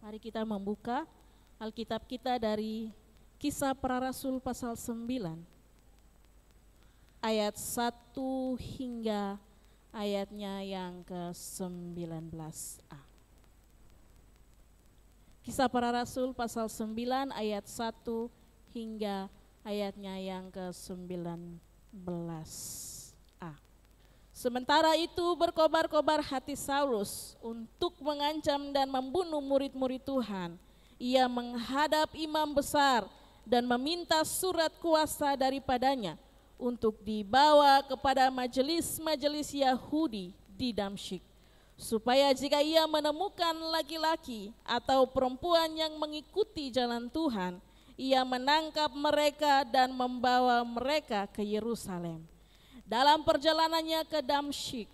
Mari kita membuka Alkitab kita dari Kisah Para Rasul pasal 9 ayat 1 hingga ayatnya yang ke-19a. Kisah Para Rasul pasal 9 ayat 1 hingga ayatnya yang ke-19a. Sementara itu berkobar-kobar hati Saulus untuk mengancam dan membunuh murid-murid Tuhan. Ia menghadap imam besar dan meminta surat kuasa daripadanya untuk dibawa kepada majelis-majelis Yahudi di Damsyik, supaya jika ia menemukan laki-laki atau perempuan yang mengikuti jalan Tuhan, ia menangkap mereka dan membawa mereka ke Yerusalem. Dalam perjalanannya ke Damsyik,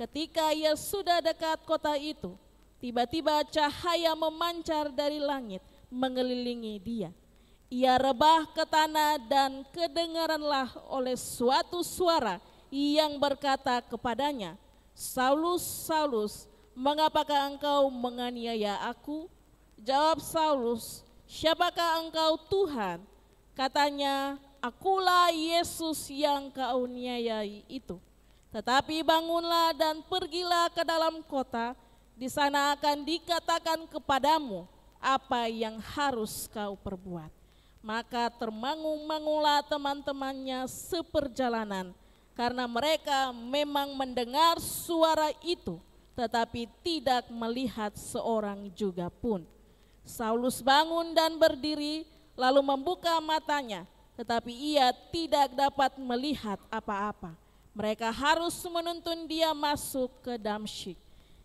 ketika ia sudah dekat kota itu, tiba-tiba cahaya memancar dari langit mengelilingi dia. Ia rebah ke tanah dan kedengaranlah oleh suatu suara yang berkata kepadanya, "Saulus, Saulus, mengapakah engkau menganiaya aku?" Jawab Saulus, "Siapakah engkau Tuhan?" Katanya, "Akulah Yesus yang kau niayai itu. Tetapi bangunlah dan pergilah ke dalam kota, di sana akan dikatakan kepadamu apa yang harus kau perbuat." Maka termangu-mangulah teman-temannya seperjalanan, karena mereka memang mendengar suara itu, tetapi tidak melihat seorang juga pun. Saulus bangun dan berdiri, lalu membuka matanya, tetapi ia tidak dapat melihat apa-apa. Mereka harus menuntun dia masuk ke Damsyik.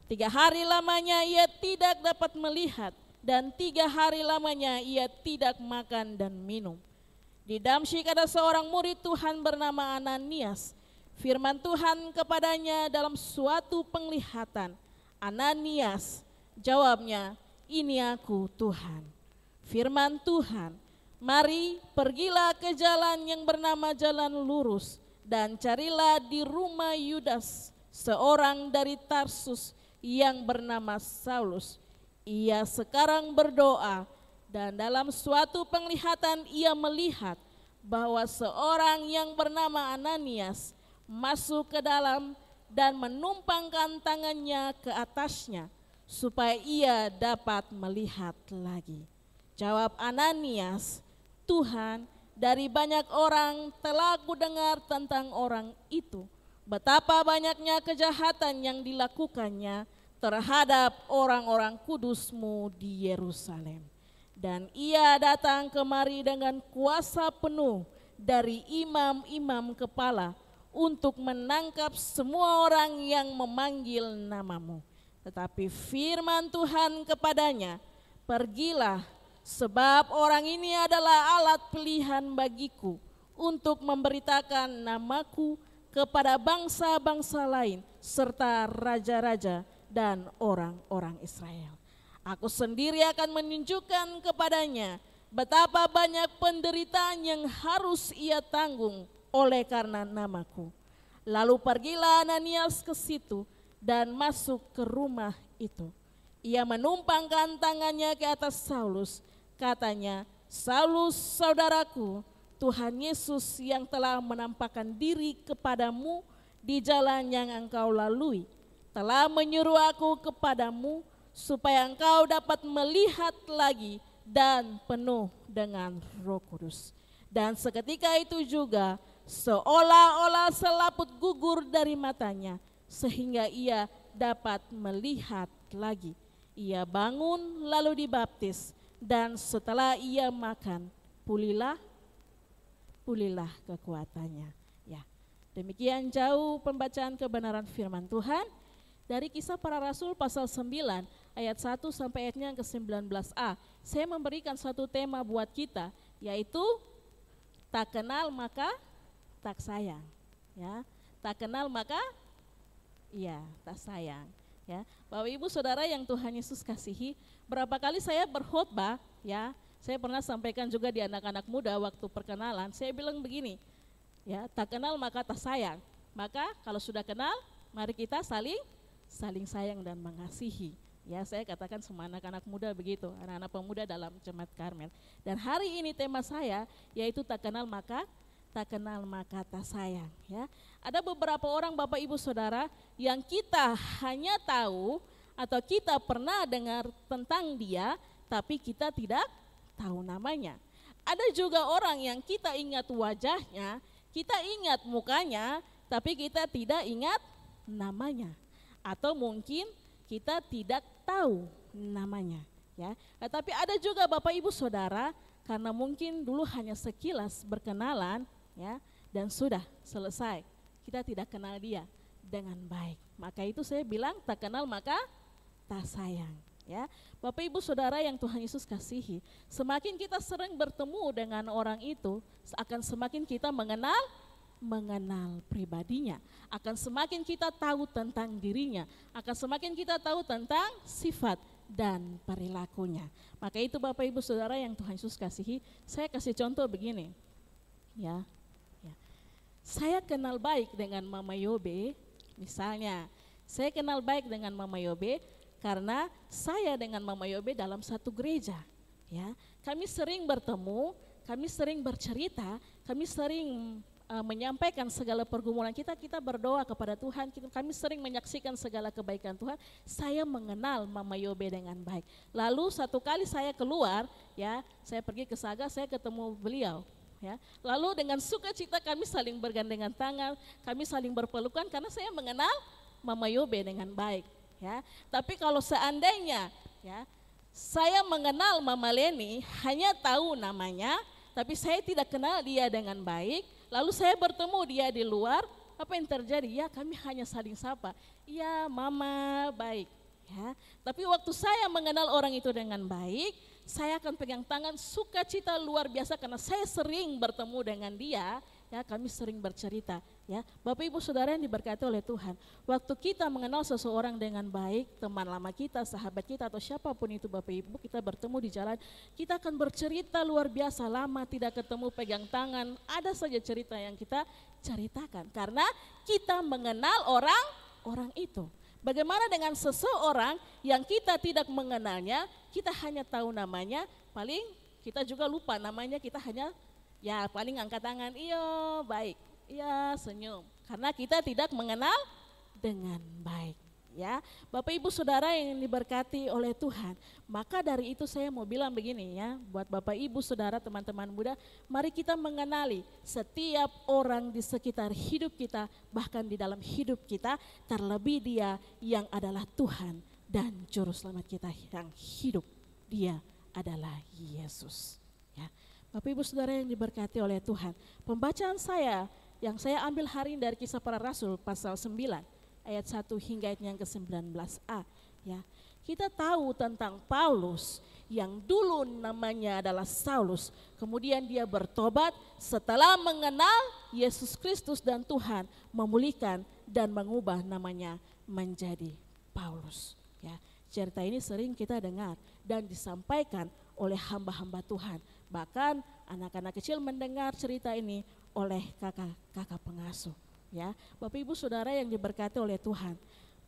3 hari lamanya ia tidak dapat melihat, dan 3 hari lamanya ia tidak makan dan minum. Di Damsyik ada seorang murid Tuhan bernama Ananias. Firman Tuhan kepadanya dalam suatu penglihatan, "Ananias." Jawabnya, "Ini aku, Tuhan." Firman Tuhan, "Mari, pergilah ke jalan yang bernama Jalan Lurus, dan carilah di rumah Yudas, seorang dari Tarsus yang bernama Saulus. Ia sekarang berdoa, dan dalam suatu penglihatan ia melihat bahwa seorang yang bernama Ananias masuk ke dalam dan menumpangkan tangannya ke atasnya, supaya ia dapat melihat lagi." Jawab Ananias, "Tuhan, dari banyak orang telah kudengar tentang orang itu, betapa banyaknya kejahatan yang dilakukannya terhadap orang-orang kudus-Mu di Yerusalem. Dan ia datang kemari dengan kuasa penuh dari imam-imam kepala untuk menangkap semua orang yang memanggil nama-Mu. Tetapi firman Tuhan kepadanya, 'Pergilah, sebab orang ini adalah alat pilihan bagiku untuk memberitakan nama-Ku kepada bangsa-bangsa lain serta raja-raja dan orang-orang Israel. Aku sendiri akan menunjukkan kepadanya betapa banyak penderitaan yang harus ia tanggung oleh karena nama-Ku.' Lalu pergilah Ananias ke situ dan masuk ke rumah itu. Ia menumpangkan tangannya ke atas Saulus. Katanya, 'Saulus, saudaraku, Tuhan Yesus yang telah menampakkan diri kepadamu di jalan yang engkau lalui, telah menyuruh aku kepadamu supaya engkau dapat melihat lagi dan penuh dengan Roh Kudus.' Dan seketika itu juga seolah-olah selaput gugur dari matanya, sehingga ia dapat melihat lagi. Ia bangun lalu dibaptis, dan setelah ia makan, pulihlah kekuatannya." Ya, demikian jauh pembacaan kebenaran firman Tuhan dari Kisah Para Rasul pasal 9 ayat 1 sampai ayatnya yang ke-19a. Saya memberikan satu tema buat kita, yaitu tak kenal maka tak sayang. Ya, tak kenal maka tak sayang. Ya, Bapak Ibu Saudara yang Tuhan Yesus kasihi, berapa kali saya berkhotbah, ya, saya pernah sampaikan juga di anak-anak muda waktu perkenalan, saya bilang begini, ya, tak kenal maka tak sayang. Maka kalau sudah kenal, mari kita saling sayang dan mengasihi. Ya, saya katakan semua anak-anak muda begitu, anak-anak pemuda dalam Jemaat Karmel. Dan hari ini tema saya yaitu tak kenal maka tak sayang. Ya, ada beberapa orang Bapak Ibu Saudara yang kita hanya tahu atau kita pernah dengar tentang dia, tapi kita tidak tahu namanya. Ada juga orang yang kita ingat wajahnya, kita ingat mukanya, tapi kita tidak ingat namanya. Atau mungkin kita tidak tahu namanya, ya. Tapi ada juga Bapak Ibu Saudara, karena mungkin dulu hanya sekilas berkenalan, ya, dan sudah selesai. Kita tidak kenal dia dengan baik. Maka itu saya bilang tak kenal maka tak sayang, ya. Bapak Ibu Saudara yang Tuhan Yesus kasihi, semakin kita sering bertemu dengan orang itu, akan semakin kita mengenal pribadinya, akan semakin kita tahu tentang dirinya, akan semakin kita tahu tentang sifat dan perilakunya. Maka itu Bapak Ibu Saudara yang Tuhan Yesus kasihi, saya kasih contoh begini, ya. Saya kenal baik dengan Mama Yobe, misalnya, saya kenal baik dengan Mama Yobe karena saya dengan Mama Yobe dalam satu gereja, ya. Kami sering bertemu, kami sering bercerita, kami sering menyampaikan segala pergumulan kita berdoa kepada Tuhan, kami sering menyaksikan segala kebaikan Tuhan. Saya mengenal Mama Yobe dengan baik. Lalu satu kali saya keluar, ya, saya pergi ke Saga, saya ketemu beliau, ya. Lalu dengan sukacita kami saling bergandengan tangan, kami saling berpelukan karena saya mengenal Mama Yobe dengan baik, ya. Tapi kalau seandainya, ya, saya mengenal Mama Leni, hanya tahu namanya, tapi saya tidak kenal dia dengan baik, lalu saya bertemu dia di luar, apa yang terjadi? Ya, kami hanya saling sapa, iya Mama, baik, ya. Tapi waktu saya mengenal orang itu dengan baik, saya akan pegang tangan, sukacita luar biasa karena saya sering bertemu dengan dia, ya, kami sering bercerita, ya. Bapak Ibu Saudara yang diberkati oleh Tuhan, waktu kita mengenal seseorang dengan baik, teman lama kita, sahabat kita atau siapapun itu Bapak Ibu, kita bertemu di jalan, kita akan bercerita luar biasa, lama tidak ketemu pegang tangan, ada saja cerita yang kita ceritakan karena kita mengenal orang itu. Bagaimana dengan seseorang yang kita tidak mengenalnya, kita hanya tahu namanya, paling kita juga lupa namanya, kita hanya ya paling angkat tangan, iya baik, iya senyum. Karena kita tidak mengenal dengan baik, ya. Bapak Ibu Saudara yang diberkati oleh Tuhan, maka dari itu saya mau bilang begini, ya, buat Bapak Ibu Saudara teman-teman muda, mari kita mengenali setiap orang di sekitar hidup kita, bahkan di dalam hidup kita, terlebih dia yang adalah Tuhan dan Juru Selamat kita yang hidup, dia adalah Yesus, ya. Bapak Ibu Saudara yang diberkati oleh Tuhan, pembacaan saya yang saya ambil hari ini dari Kisah Para Rasul pasal 9 ayat 1 hingga ayat yang ke-19a, ya. Kita tahu tentang Paulus yang dulu namanya adalah Saulus, kemudian dia bertobat setelah mengenal Yesus Kristus dan Tuhan memulihkan dan mengubah namanya menjadi Paulus, ya. Cerita ini sering kita dengar dan disampaikan oleh hamba-hamba Tuhan. Bahkan anak-anak kecil mendengar cerita ini oleh kakak pengasuh, ya. Bapak Ibu Saudara yang diberkati oleh Tuhan,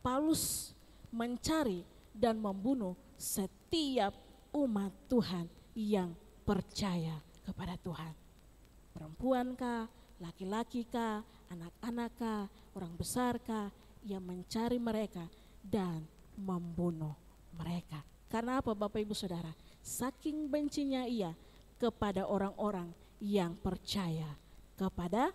Paulus mencari dan membunuh setiap umat Tuhan yang percaya kepada Tuhan. Perempuan kah, laki-laki kah, anak-anak kah, orang besar kah, ia mencari mereka dan membunuh mereka. Karena apa Bapak Ibu Saudara? Saking bencinya ia kepada orang-orang yang percaya kepada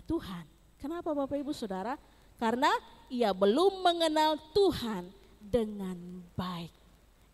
Tuhan. Kenapa Bapak Ibu Saudara? Karena ia belum mengenal Tuhan dengan baik.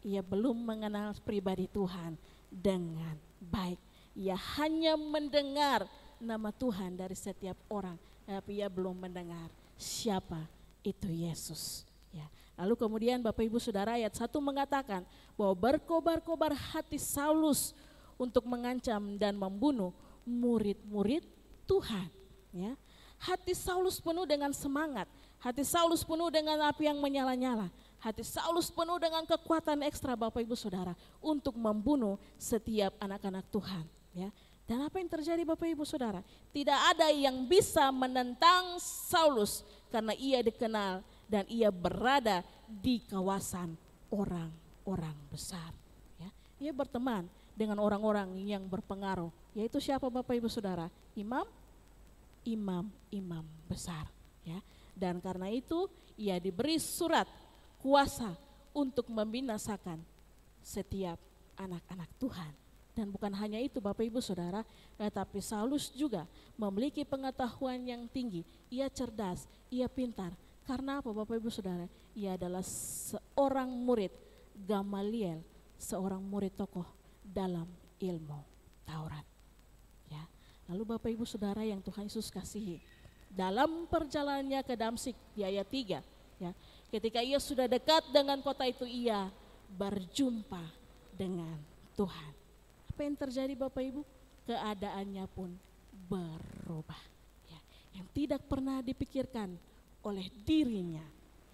Ia belum mengenal pribadi Tuhan dengan baik. Ia hanya mendengar nama Tuhan dari setiap orang, tapi ia belum mendengar siapa itu Yesus, ya. Lalu kemudian Bapak Ibu Saudara ayat 1 mengatakan bahwa berkobar-kobar hati Saulus untuk mengancam dan membunuh murid-murid Tuhan, ya. Hati Saulus penuh dengan semangat, hati Saulus penuh dengan api yang menyala-nyala, hati Saulus penuh dengan kekuatan ekstra Bapak Ibu Saudara untuk membunuh setiap anak-anak Tuhan, ya. Dan apa yang terjadi Bapak Ibu Saudara? Tidak ada yang bisa menentang Saulus karena ia dikenal dan ia berada di kawasan orang-orang besar. Ya. Ia berteman dengan orang-orang yang berpengaruh, yaitu siapa Bapak Ibu Saudara? Imam besar. Ya. Dan karena itu ia diberi surat kuasa untuk membinasakan setiap anak-anak Tuhan. Dan bukan hanya itu Bapak Ibu Saudara, tetapi Saulus juga memiliki pengetahuan yang tinggi. Ia cerdas, ia pintar. Karena apa Bapak Ibu Saudara? Ia adalah seorang murid Gamaliel, seorang murid tokoh dalam ilmu Taurat. Ya. Lalu Bapak Ibu Saudara yang Tuhan Yesus kasihi, dalam perjalanannya ke Damsyik di ayat 3, ya, ketika ia sudah dekat dengan kota itu, ia berjumpa dengan Tuhan. Apa yang terjadi Bapak Ibu? Keadaannya pun berubah. Ya, yang tidak pernah dipikirkan oleh dirinya.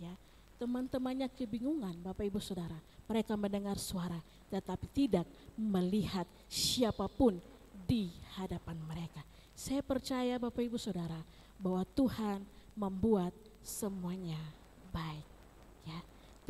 Ya, teman-temannya kebingungan Bapak Ibu Saudara. Mereka mendengar suara tetapi tidak melihat siapapun di hadapan mereka. Saya percaya Bapak Ibu Saudara bahwa Tuhan membuat semuanya baik. Ya,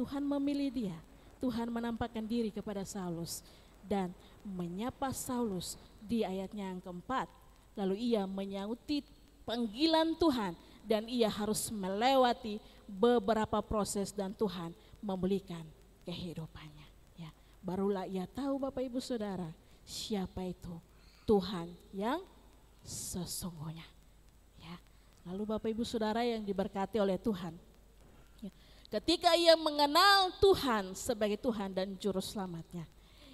Tuhan memilih dia. Tuhan menampakkan diri kepada Saulus dan menyapa Saulus di ayatnya yang keempat. Lalu ia menyauti panggilan Tuhan dan ia harus melewati beberapa proses dan Tuhan memulihkan kehidupannya. Ya, barulah ia tahu Bapak Ibu Saudara siapa itu Tuhan yang sesungguhnya. Ya, lalu Bapak Ibu Saudara yang diberkati oleh Tuhan, ya, ketika ia mengenal Tuhan sebagai Tuhan dan Juru Selamatnya,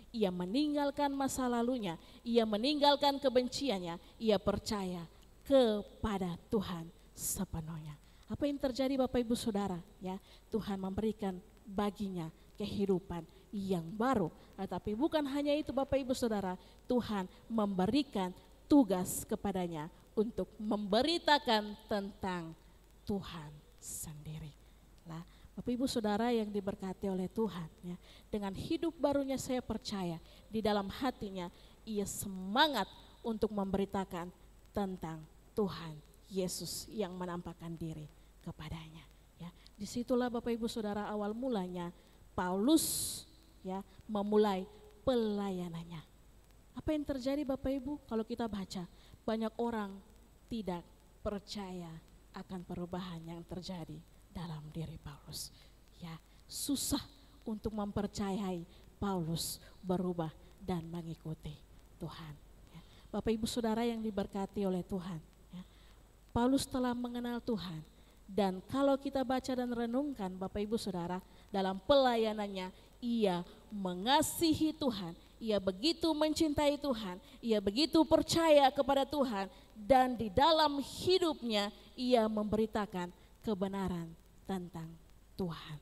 ia meninggalkan masa lalunya, ia meninggalkan kebenciannya, ia percaya kepada Tuhan sepenuhnya. Apa yang terjadi Bapak Ibu Saudara? Ya, Tuhan memberikan baginya kehidupan yang baru. Tetapi bukan hanya itu Bapak Ibu Saudara, Tuhan memberikan tugas kepadanya untuk memberitakan tentang Tuhan sendiri. Lah, Bapak Ibu Saudara yang diberkati oleh Tuhan, ya, dengan hidup barunya saya percaya di dalam hatinya ia semangat untuk memberitakan tentang Tuhan Yesus yang menampakkan diri kepadanya. Ya, disitulah Bapak Ibu Saudara awal mulanya Paulus, ya, memulai pelayanannya. Apa yang terjadi Bapak Ibu? Kalau kita baca, banyak orang tidak percaya akan perubahan yang terjadi dalam diri Paulus. Ya, susah untuk mempercayai Paulus berubah dan mengikuti Tuhan. Ya, Bapak Ibu Saudara yang diberkati oleh Tuhan, ya, Paulus telah mengenal Tuhan. Dan kalau kita baca dan renungkan Bapak Ibu Saudara, dalam pelayanannya ia mengasihi Tuhan, ia begitu mencintai Tuhan, ia begitu percaya kepada Tuhan, dan di dalam hidupnya ia memberitakan kebenaran tentang Tuhan.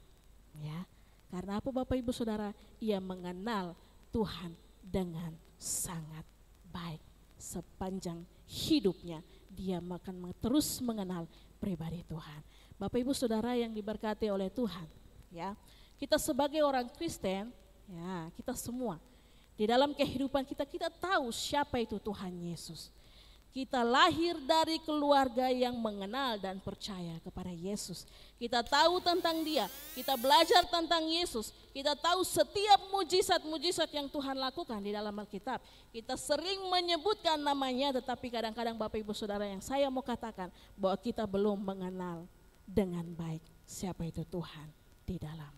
Ya, karena apa Bapak Ibu Saudara? Ia mengenal Tuhan dengan sangat baik. Sepanjang hidupnya dia akan terus mengenal pribadi Tuhan. Bapak Ibu Saudara yang diberkati oleh Tuhan, ya, kita sebagai orang Kristen, ya, kita semua di dalam kehidupan kita tahu siapa itu Tuhan Yesus. Kita lahir dari keluarga yang mengenal dan percaya kepada Yesus. Kita tahu tentang Dia, kita belajar tentang Yesus, kita tahu setiap mujizat-mujizat yang Tuhan lakukan di dalam Alkitab. Kita sering menyebutkan namanya, tetapi kadang-kadang Bapak Ibu Saudara yang saya mau katakan bahwa kita belum mengenal dengan baik siapa itu Tuhan di dalam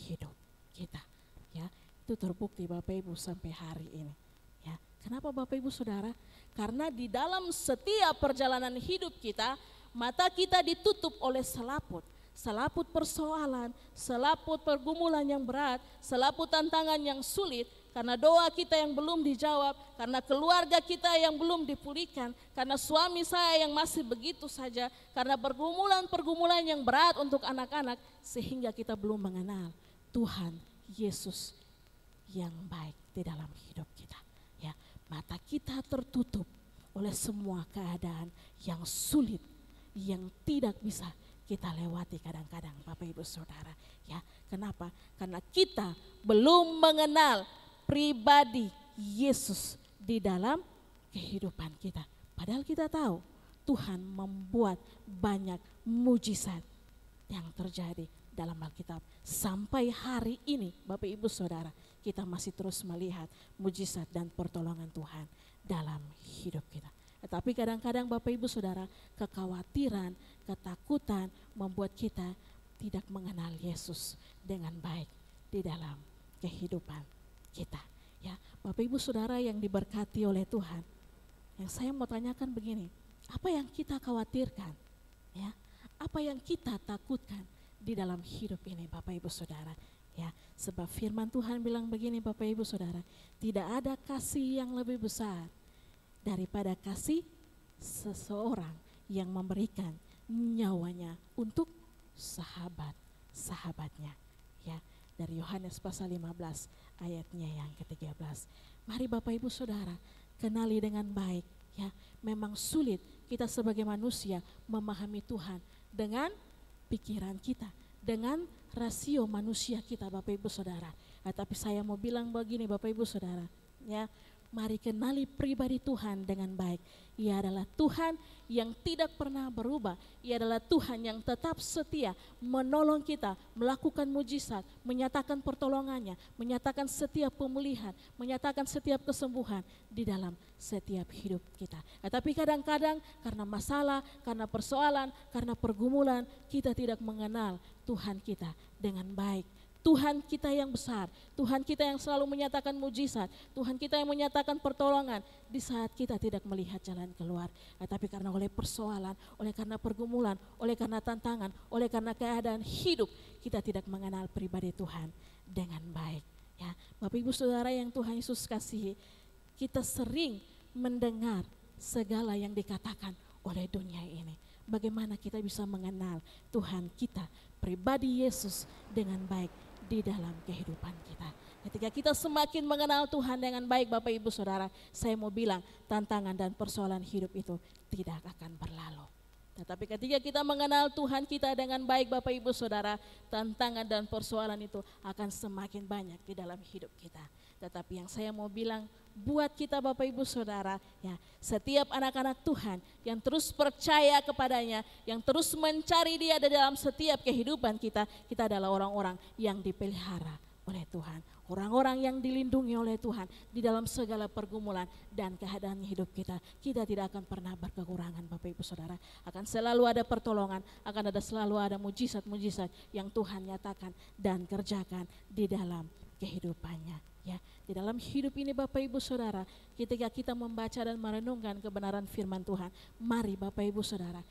hidup kita. Ya, itu terbukti Bapak Ibu sampai hari ini. Ya, kenapa Bapak Ibu Saudara? Karena di dalam setiap perjalanan hidup kita, mata kita ditutup oleh selaput. Selaput persoalan, selaput pergumulan yang berat, selaput tantangan yang sulit. Karena doa kita yang belum dijawab, karena keluarga kita yang belum dipulihkan, karena suami saya yang masih begitu saja, karena pergumulan-pergumulan yang berat untuk anak-anak, sehingga kita belum mengenal Tuhan Yesus yang baik di dalam hidup kita. Ya, mata kita tertutup oleh semua keadaan yang sulit, yang tidak bisa kita lewati kadang-kadang Bapak Ibu Saudara. Ya, kenapa? Karena kita belum mengenal pribadi Yesus di dalam kehidupan kita. Padahal kita tahu Tuhan membuat banyak mujizat yang terjadi dalam Alkitab. Sampai hari ini Bapak Ibu Saudara, kita masih terus melihat mujizat dan pertolongan Tuhan dalam hidup kita. Tetapi kadang-kadang Bapak Ibu Saudara, kekhawatiran, ketakutan membuat kita tidak mengenal Yesus dengan baik di dalam kehidupan kita. Ya, Bapak Ibu Saudara yang diberkati oleh Tuhan, yang saya mau tanyakan begini, apa yang kita khawatirkan? Ya, apa yang kita takutkan di dalam hidup ini Bapak Ibu Saudara? Ya, sebab firman Tuhan bilang begini Bapak Ibu Saudara, tidak ada kasih yang lebih besar daripada kasih seseorang yang memberikan nyawanya untuk sahabat-sahabatnya. Ya, dari Yohanes pasal 15 ayatnya yang ke-13. Mari Bapak Ibu Saudara, kenali dengan baik, ya. Memang sulit kita sebagai manusia memahami Tuhan dengan pikiran kita, dengan rasio manusia kita Bapak Ibu Saudara. Tapi saya mau bilang begini Bapak Ibu Saudara, ya. Mari kenali pribadi Tuhan dengan baik. Ia adalah Tuhan yang tidak pernah berubah. Ia adalah Tuhan yang tetap setia menolong kita, melakukan mujizat, menyatakan pertolongannya, menyatakan setiap pemulihan, menyatakan setiap kesembuhan di dalam setiap hidup kita. Tapi kadang-kadang karena masalah, karena persoalan, karena pergumulan, kita tidak mengenal Tuhan kita dengan baik. Tuhan kita yang besar, Tuhan kita yang selalu menyatakan mujizat, Tuhan kita yang menyatakan pertolongan di saat kita tidak melihat jalan keluar. Tapi karena oleh persoalan, oleh karena pergumulan, oleh karena tantangan, oleh karena keadaan hidup, kita tidak mengenal pribadi Tuhan dengan baik. Ya, Bapak Ibu Saudara yang Tuhan Yesus kasihi, kita sering mendengar segala yang dikatakan oleh dunia ini. Bagaimana kita bisa mengenal Tuhan kita, pribadi Yesus dengan baik di dalam kehidupan kita. Ketika kita semakin mengenal Tuhan dengan baik Bapak Ibu Saudara, saya mau bilang tantangan dan persoalan hidup itu tidak akan berlalu. Tetapi ketika kita mengenal Tuhan kita dengan baik Bapak Ibu Saudara, tantangan dan persoalan itu akan semakin banyak di dalam hidup kita. Tetapi yang saya mau bilang buat kita Bapak Ibu Saudara, ya, setiap anak-anak Tuhan yang terus percaya kepadanya, yang terus mencari Dia di dalam setiap kehidupan kita, kita adalah orang-orang yang dipelihara oleh Tuhan, orang-orang yang dilindungi oleh Tuhan di dalam segala pergumulan dan keadaan hidup kita. Kita tidak akan pernah berkekurangan Bapak Ibu Saudara, akan selalu ada pertolongan, akan selalu ada mujizat-mujizat yang Tuhan nyatakan dan kerjakan di dalam kehidupannya. Ya, di dalam hidup ini Bapak Ibu Saudara, ketika kita membaca dan merenungkan kebenaran firman Tuhan, mari Bapak Ibu Saudara,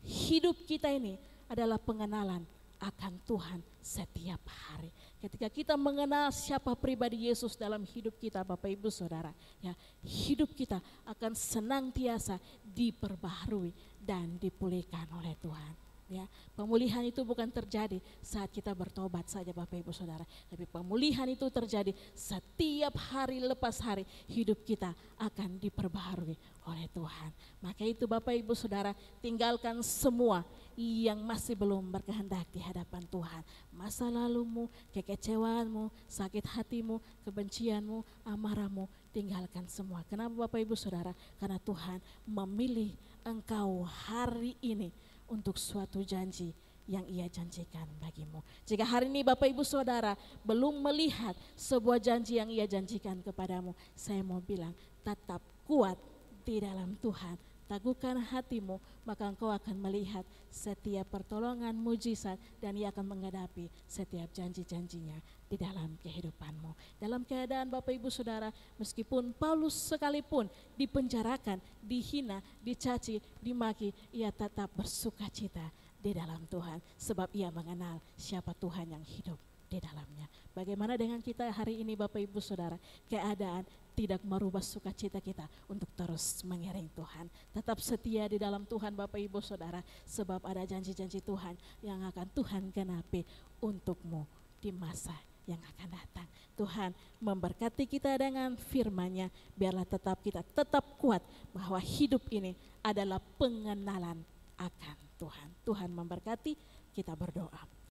hidup kita ini adalah pengenalan akan Tuhan setiap hari. Ketika kita mengenal siapa pribadi Yesus dalam hidup kita Bapak Ibu Saudara, ya, hidup kita akan senantiasa diperbaharui dan dipulihkan oleh Tuhan. Ya, pemulihan itu bukan terjadi saat kita bertobat saja Bapak Ibu Saudara, tapi pemulihan itu terjadi setiap hari lepas hari hidup kita akan diperbaharui oleh Tuhan. Maka itu Bapak Ibu Saudara, tinggalkan semua yang masih belum berkehendak di hadapan Tuhan. Masa lalumu, kekecewaanmu, sakit hatimu, kebencianmu, amarahmu, tinggalkan semua. Kenapa Bapak Ibu Saudara? Karena Tuhan memilih engkau hari ini untuk suatu janji yang Ia janjikan bagimu. Jika hari ini Bapak Ibu Saudara belum melihat sebuah janji yang Ia janjikan kepadamu, saya mau bilang tetap kuat di dalam Tuhan. Teguhkan hatimu, maka engkau akan melihat setiap pertolongan, mujizat, dan Ia akan menghadapi setiap janji-janjinya di dalam kehidupanmu. Dalam keadaan Bapak Ibu Saudara, meskipun Paulus sekalipun dipenjarakan, dihina, dicaci, dimaki, ia tetap bersuka cita di dalam Tuhan, sebab ia mengenal siapa Tuhan yang hidup di dalamnya. Bagaimana dengan kita hari ini Bapak Ibu Saudara? Keadaan tidak merubah sukacita kita untuk terus mengiring Tuhan. Tetap setia di dalam Tuhan Bapak Ibu Saudara, sebab ada janji-janji Tuhan yang akan Tuhan genapi untukmu di masa yang akan datang. Tuhan memberkati kita dengan firman-Nya, biarlah kita tetap kuat bahwa hidup ini adalah pengenalan akan Tuhan. Tuhan memberkati, kita berdoa.